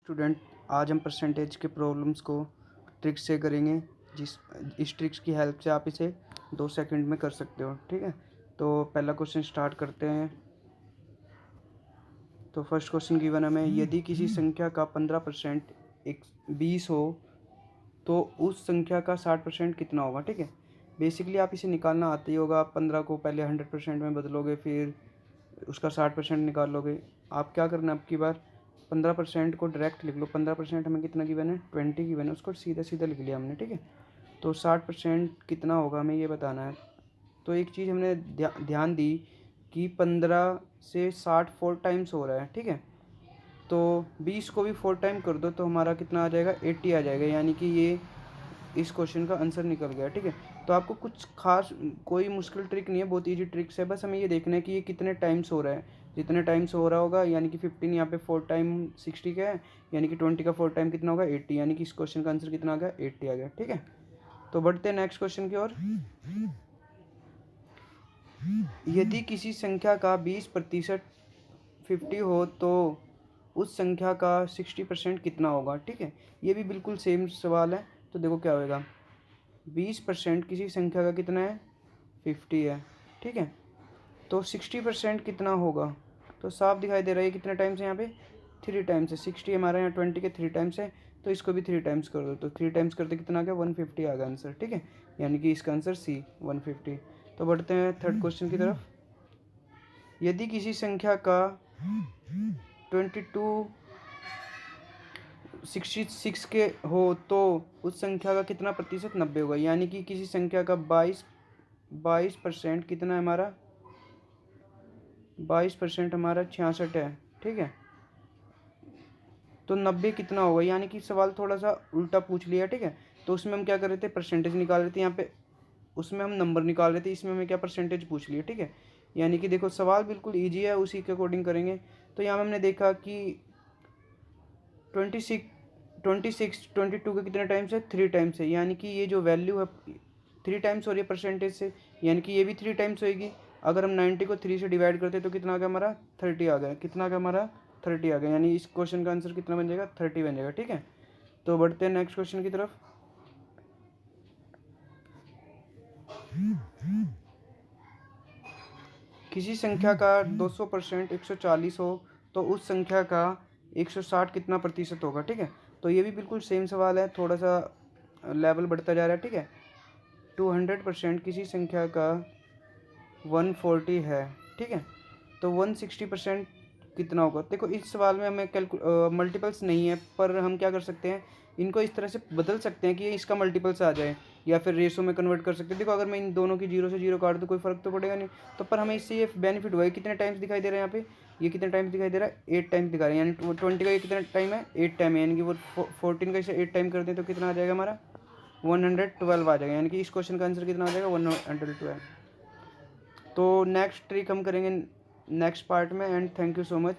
Student, आज हम percentage के प्रॉब्लम्स को ट्रिक्स से करेंगे। इस ट्रिक्स की हेल्प से आप इसे 2 सेकंड में कर सकते हो। ठीक है, तो पहला क्वेश्चन स्टार्ट करते हैं। तो फर्स्ट क्वेश्चन गिवन हमें, यदि किसी संख्या का 15% 20 हो तो उस संख्या का 60% कितना होगा। ठीक है, बेसिकली आप इसे निकालना आते ही होगा। आप 15 को पहले 100% में बदलोगे, फिर उसका 60% निकाल लोगे। आप क्या करना, अब की बार 15% को डायरेक्ट लिख लो। 15% हमें कितना गिवन है, 20 गिवन है, उसको सीधा सीधा लिख लिया हमने। ठीक है, तो 60% कितना होगा हमें ये बताना है। तो एक चीज़ हमने ध्यान दी कि 15 से 60 4 टाइम्स हो रहा है। ठीक है, तो 20 को भी 4 टाइम कर दो तो हमारा कितना आ जाएगा, 80 आ जाएगा। यानी कि ये इस क्वेश्चन का आंसर निकल गया। ठीक है, तो आपको कुछ खास कोई मुश्किल ट्रिक नहीं है, बहुत इजी ट्रिक्स है। बस हमें ये देखना है कि ये कितने टाइम्स हो रहा है। जितने टाइम्स हो रहा होगा, यानी कि 15 यहाँ पे 4 टाइम 60 का है, यानी कि 20 का 4 टाइम कितना होगा, 80। यानी कि इस क्वेश्चन का आंसर कितना आ गया, 80 आ गया। ठीक है, तो बढ़ते हैं नेक्स्ट क्वेश्चन की ओर। यदि किसी संख्या का 20% 50 हो तो उस संख्या का 60% कितना होगा। ठीक है, ये भी बिल्कुल सेम सवाल है। तो देखो क्या होगा, 20% किसी संख्या का कितना है, 50 है। ठीक है, तो 60% कितना होगा, तो साफ दिखाई दे रहा है कितने टाइम्स है यहाँ पे, 3 टाइम्स है। 60 हमारे यहाँ 20 के 3 टाइम्स है, तो इसको भी 3 टाइम्स कर दो। तो 3 टाइम्स करते कितना आ गया, 150 आ गया आंसर। ठीक है, यानी कि इसका आंसर सी 150। तो बढ़ते हैं थर्ड क्वेश्चन की तरफ। यदि किसी संख्या का 22 66 के हो तो उस संख्या का कितना प्रतिशत 90 होगा। यानी कि किसी संख्या का 22% कितना है हमारा, 22% हमारा 66 है। ठीक है, तो 90 कितना होगा। यानी कि सवाल थोड़ा सा उल्टा पूछ लिया। ठीक है, तो उसमें हम क्या कर रहे थे, परसेंटेज निकाल रहे थे। यहाँ पे उसमें हम नंबर निकाल रहे थे, इसमें हमें क्या परसेंटेज पूछ लिया। ठीक है, यानी कि देखो सवाल बिल्कुल ईजी है, उसी के अकॉर्डिंग करेंगे। तो यहाँ हमने देखा कि 22 के कितने टाइम्स है, 3 टाइम्स है। यानी कि ये जो वैल्यू है 3 टाइम्स हो रही है परसेंटेज से, यानी कि ये भी 3 टाइम्स होएगी। अगर हम 90 को 3 से डिवाइड करते तो कितना आ गया हमारा, 30 आ गया। कितना आ गया हमारा, 30 आ गया। यानी इस क्वेश्चन का आंसर कितना बन जाएगा, 30 बन जाएगा। ठीक है, तो बढ़ते हैं नेक्स्ट क्वेश्चन की तरफ। किसी संख्या का 200% 140 हो तो उस संख्या का 160 कितना प्रतिशत होगा। ठीक है, तो ये भी बिल्कुल सेम सवाल है, थोड़ा सा लेवल बढ़ता जा रहा है। ठीक है, 200% किसी संख्या का 140 है। ठीक है, तो 160% कितना होगा। देखो इस सवाल में हमें मल्टीपल्स नहीं है, पर हम क्या कर सकते हैं, इनको इस तरह से बदल सकते हैं कि इसका मल्टीपल्स आ जाए, या फिर रेशो में कन्वर्ट कर सकते हैं। देखो अगर मैं इन दोनों की 0 से 0 काट दूँ कोई फ़र्क तो पड़ेगा नहीं। तो पर हमें इससे ये बेनिफिट हुआ है, कितने टाइम्स दिखाई दे रहा है यहाँ पे, ये कितने टाइम्स दिखाई दे रहा है, 8 टाइम्स दिखा रहा है। यानी 20 का ये कितना टाइम है, 8 टाइम है। यानी कि वो 14 का इसे 8 टाइम कर दें तो कितना आ जाएगा हमारा, 112 आ जाएगा। यानी कि इस क्वेश्चन का आंसर कितना आ जाएगा, 112। तो नेक्स्ट ट्रिक हम करेंगे नेक्स्ट पार्ट में। And thank you so much.